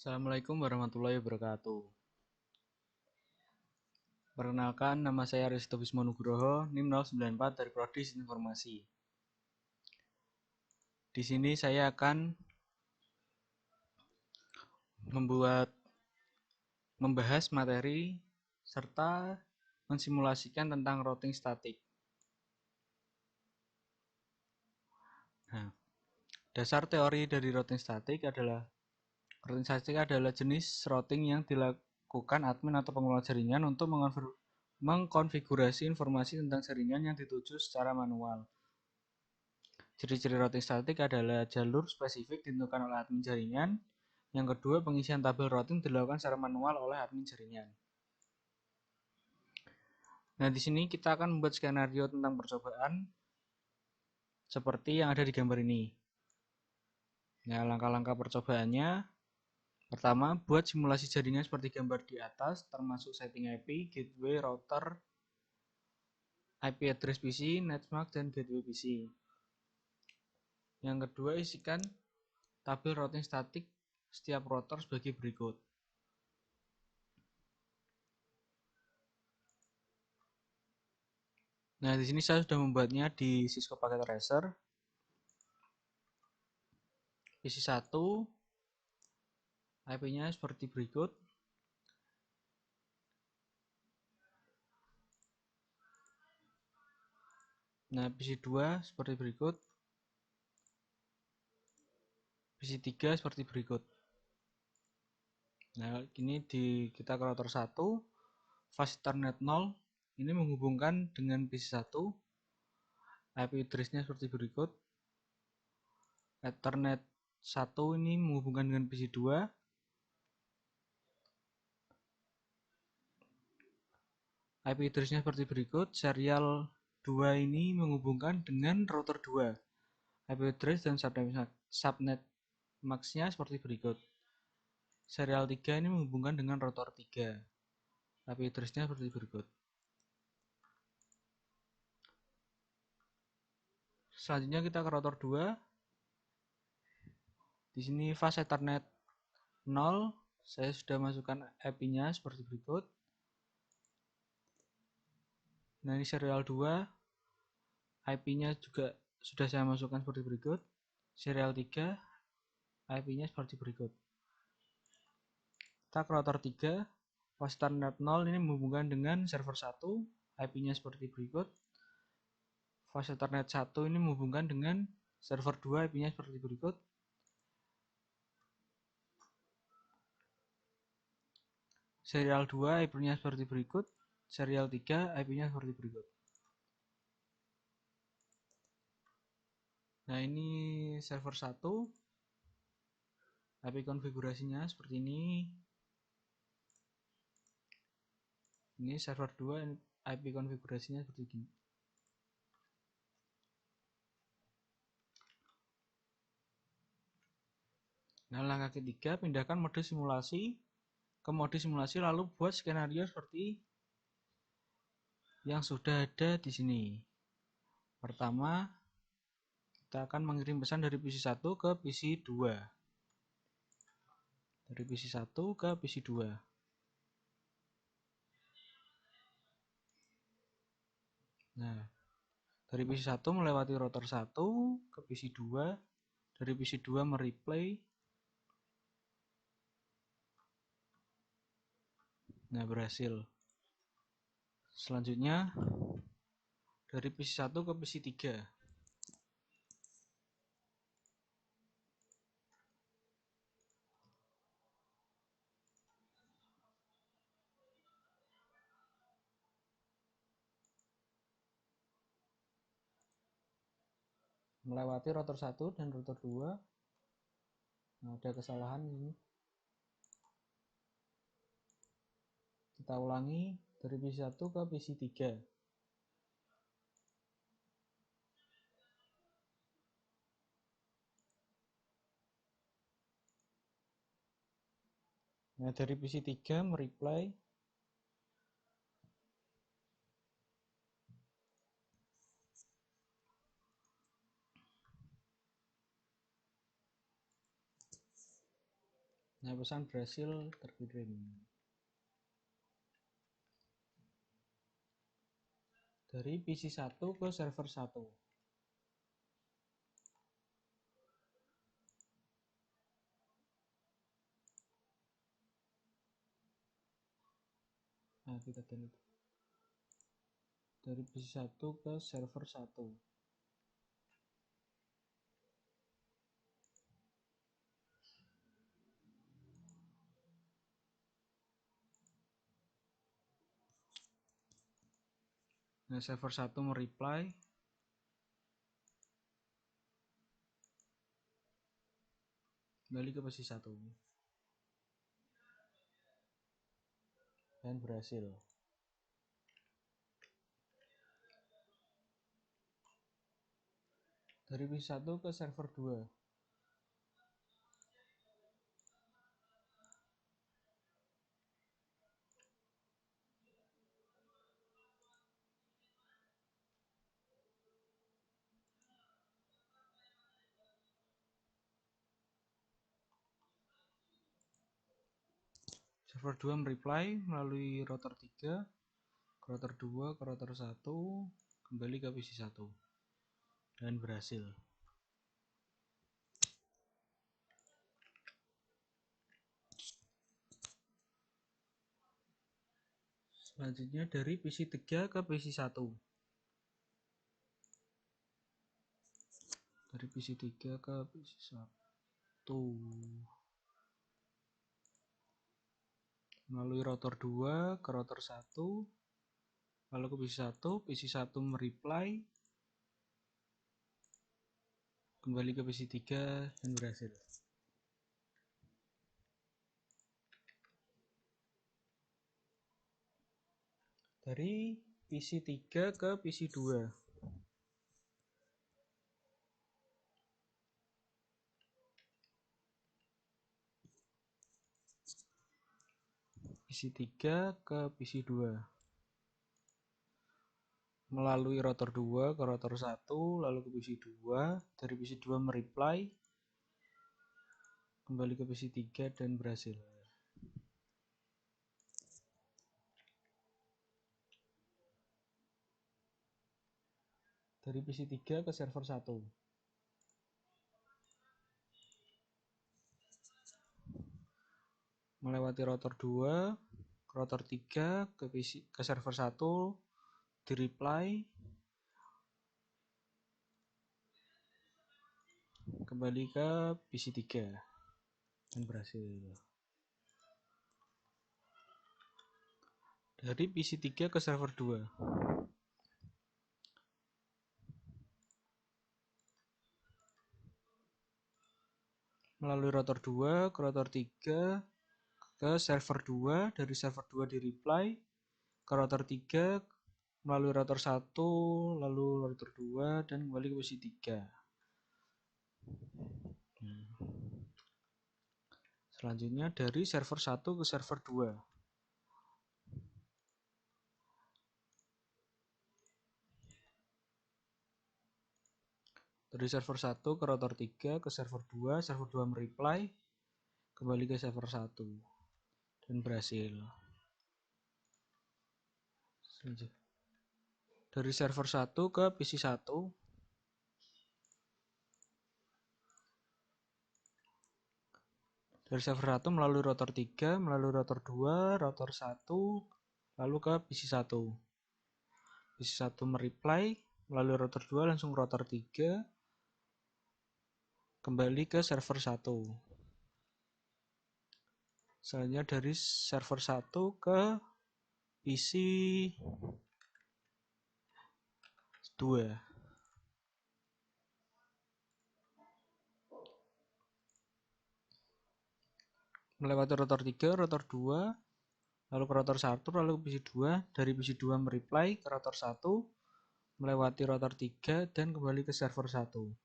Assalamualaikum warahmatullahi wabarakatuh. Perkenalkan, nama saya Risto Bismo Nugroho, NIM 094 dari Prodi Informasi. Di sini saya akan membahas materi serta mensimulasikan tentang routing statik. Nah, dasar teori dari routing statik adalah jenis routing yang dilakukan admin atau pengelola jaringan untuk mengkonfigurasi informasi tentang jaringan yang dituju secara manual. Ciri-ciri routing statik adalah jalur spesifik ditentukan oleh admin jaringan. Yang kedua, pengisian tabel routing dilakukan secara manual oleh admin jaringan. Nah, di sini kita akan membuat skenario tentang percobaan seperti yang ada di gambar ini. Nah, langkah-langkah percobaannya: pertama, buat simulasi jaringan seperti gambar di atas, termasuk setting IP, gateway, router, IP address PC, netmark, dan gateway PC. Yang kedua, isikan tabel routing statik setiap router sebagai berikut. Nah, di sini saya sudah membuatnya di Cisco Packet Tracer. PC1 IP-nya seperti berikut. Nah, PC2 seperti berikut. PC3 seperti berikut. Nah, ini kita ke router 1, fast Ethernet 0, ini menghubungkan dengan PC1. IP address-nya seperti berikut. Ethernet 1 ini menghubungkan dengan PC2. IP address-nya seperti berikut. Serial 2 ini menghubungkan dengan router 2. IP address dan subnet max-nya seperti berikut. Serial 3 ini menghubungkan dengan router 3. IP address-nya seperti berikut. Selanjutnya kita ke router 2. Di sini fast Ethernet 0. Saya sudah masukkan IP-nya seperti berikut. Nah, ini serial 2. IP-nya juga sudah saya masukkan seperti berikut. Serial 3. IP-nya seperti berikut. Kita ke router 3. Fast Ethernet 0 ini menghubungkan dengan server 1. IP-nya seperti berikut. Fast Ethernet 1 ini menghubungkan dengan server 2. IP-nya seperti berikut. Serial 2 IP-nya seperti berikut. Serial 3 IP-nya seperti berikut. Nah, ini server 1. IP konfigurasinya seperti ini. Ini server 2, IP konfigurasinya seperti ini. Nah, langkah ketiga, pindahkan mode simulasi ke mode simulasi lalu buat skenario seperti yang sudah ada di sini. Pertama, kita akan mengirim pesan dari PC1 ke PC2. Dari PC1 ke PC2. Nah, dari PC1 melewati router 1 ke PC2. Dari PC2 mereplay. Nah, berhasil. Selanjutnya, dari PC1 ke PC3. Melewati router 1 dan router 2. Nah, ada kesalahan ini. Kita ulangi dari PC1 ke PC3. Nah, dari PC3 mereply. Nah, pesan berhasil terkirim. Dari PC 1 ke server 1. Nah, kita delete. Dari PC 1 ke server 1. Nah, server 1 mereply. Kembali ke PC 1. Dan berhasil. Dari PC 1 ke server 2. Server 2 mereply melalui router 3, ke router 2, ke router 1, kembali ke PC 1. Dan berhasil. Selanjutnya dari PC 3 ke PC 1. Dari PC 3 ke PC 1. Melalui router 2 ke router 1. Lalu ke PC 1 mereply. Kembali ke PC 3 dan berhasil. Dari PC 3 ke PC 2. PC 3 ke PC 2. Melalui router 2 ke router 1, lalu ke PC 2. Dari PC 2 mereply. Kembali ke PC 3 dan berhasil. Dari PC 3 ke server 1. Melewati router 2, ke router 3, ke server 1, di reply, kembali ke PC 3 dan berhasil. Dari PC 3 ke server 2. Melalui router 2 ke router 3, ke server 2, dari server 2 di reply, ke router 3, melalui router 1, lalu router 2, dan kembali ke PC 3. Selanjutnya dari server 1 ke server 2. Dari server 1 ke router 3, ke server 2 mereply, kembali ke server 1 dan berhasil. Dari server 1 ke PC 1. Dari server 1 melalui router 3, melalui router 2, router 1, lalu ke PC 1. PC 1 mereply, melalui router 2 langsung router 3, kembali ke server 1. Selanjutnya dari server 1 ke PC 2. Melewati router 3, router 2, lalu ke router 1, lalu ke PC 2. Dari PC 2 mereply ke router 1, melewati router 3, dan kembali ke server 1.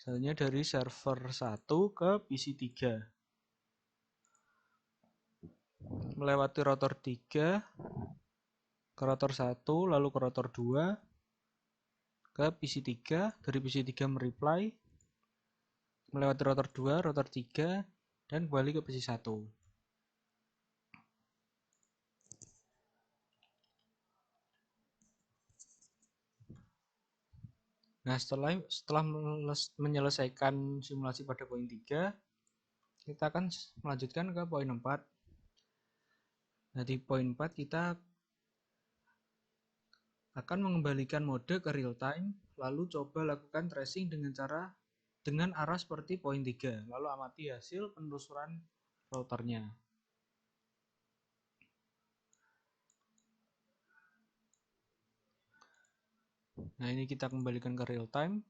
Selanjutnya dari server 1 ke PC 3. Melewati router 3, ke router 1, lalu ke router 2, ke PC 3. Dari PC 3 mereply, melewati router 2, router 3, dan kembali ke PC 1. Nah, setelah menyelesaikan simulasi pada poin 3, kita akan melanjutkan ke poin 4. Nah, di poin 4 kita akan mengembalikan mode ke real time, lalu coba lakukan tracing dengan arah seperti poin 3, lalu amati hasil penelusuran routernya. Nah, ini kita kembalikan ke real time.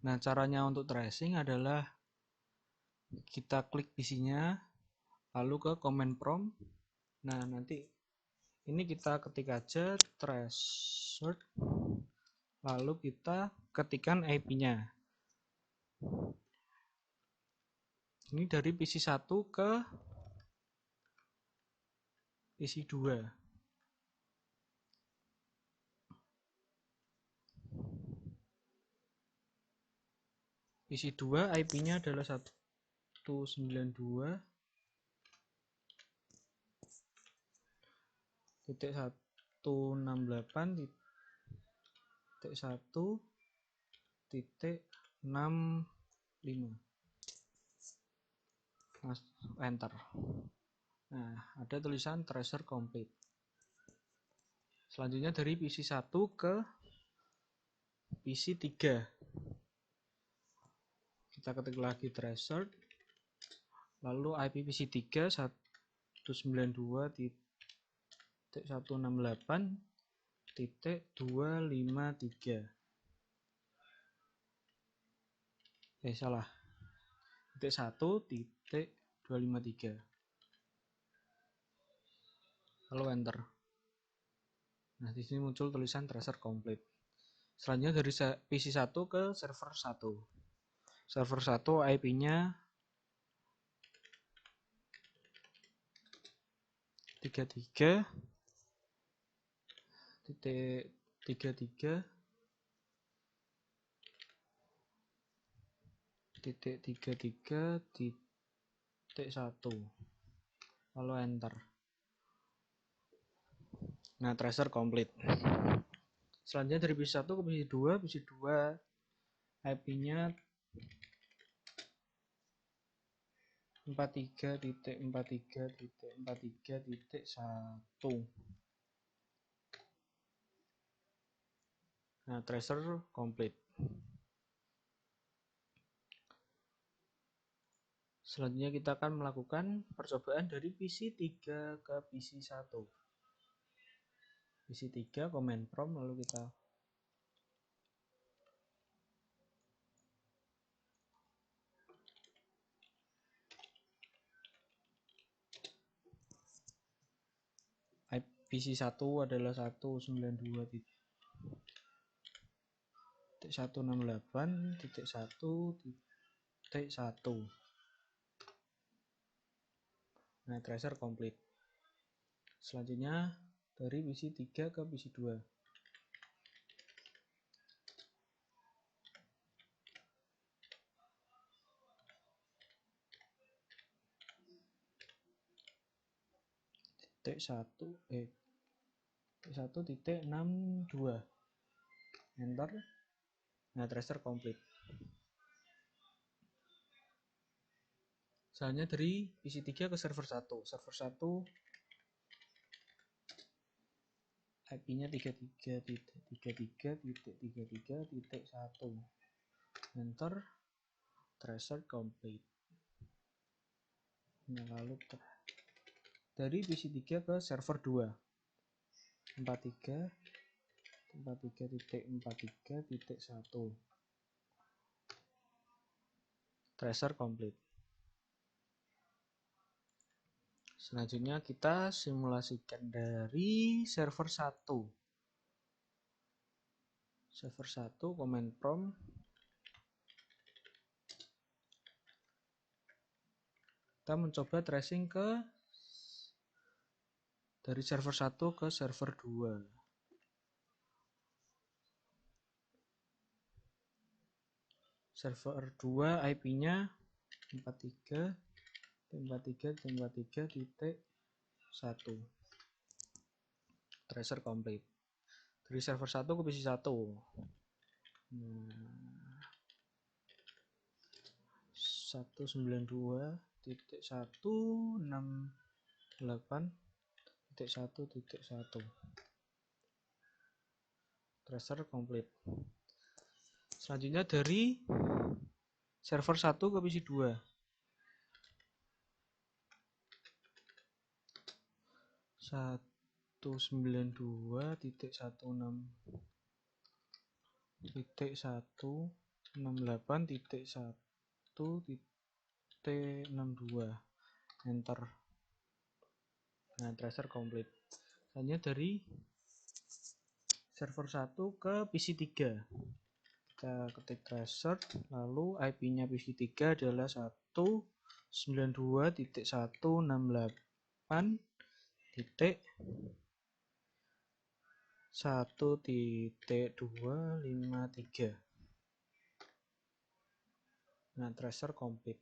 Nah, caranya untuk tracing adalah kita klik PC-nya, lalu ke command prompt. Nah, nanti ini kita ketik aja tracer, lalu kita ketikkan IP-nya. Ini dari PC 1 ke PC 2. PC 2 IP-nya adalah 192.168.1.1.65. Enter. Nah, ada tulisan tracer complete. Selanjutnya dari PC 1 ke PC 3. Kita ketik lagi tracer, lalu IP PC 3 192.168.253. Salah. Titik 1.253. Lalu enter. Nah, di sini muncul tulisan tracer complete. Selanjutnya dari PC 1 ke server 1. Server 1 IP-nya 33.33.1. Lalu enter. Nah, tracer complete. Selanjutnya dari PC 1 ke PC 2, PC 2 IP-nya 43.43.43.1. Nah, tracer complete. Selanjutnya kita akan melakukan percobaan dari PC 3 ke PC 1. PC 3 command prompt, lalu kita PC 1 adalah 192.168.1.1. Nah, tracer complete. Selanjutnya dari PC 3 ke PC 2. Titik 1.62. Enter. Nah, tracer complete. Selanjutnya dari PC 3 ke server 1. Server 1 IP-nya 33.33.33.1. Enter. Tracer complete. Nah, lalu dari PC 3 ke server 2. 43.43.43.1. Tracer complete. Selanjutnya kita simulasikan dari server 1. Server 1 command prompt. Kita mencoba tracing dari server 1 ke server 2. server 2 IP-nya 43.43.43.1 tracer complete dari server 1 ke PC 1. Nah, 192.168.1.1 tracer complete. Selanjutnya dari server 1 ke PC 2. 192.168.1.62 enter. Nah, tracer complete. Selanjutnya dari server 1 ke PC 3. Kita ketik tracer, lalu IP-nya PC 3 adalah 192.168.1.253. Nah, tracer complete.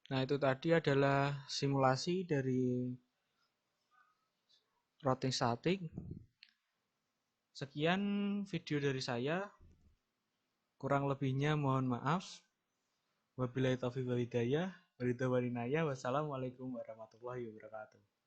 Nah, itu tadi adalah simulasi dari routing statik. Sekian video dari saya. Kurang lebihnya mohon maaf. Wabillahi taufiq wal hidayah. Wassalamualaikum warahmatullahi wabarakatuh.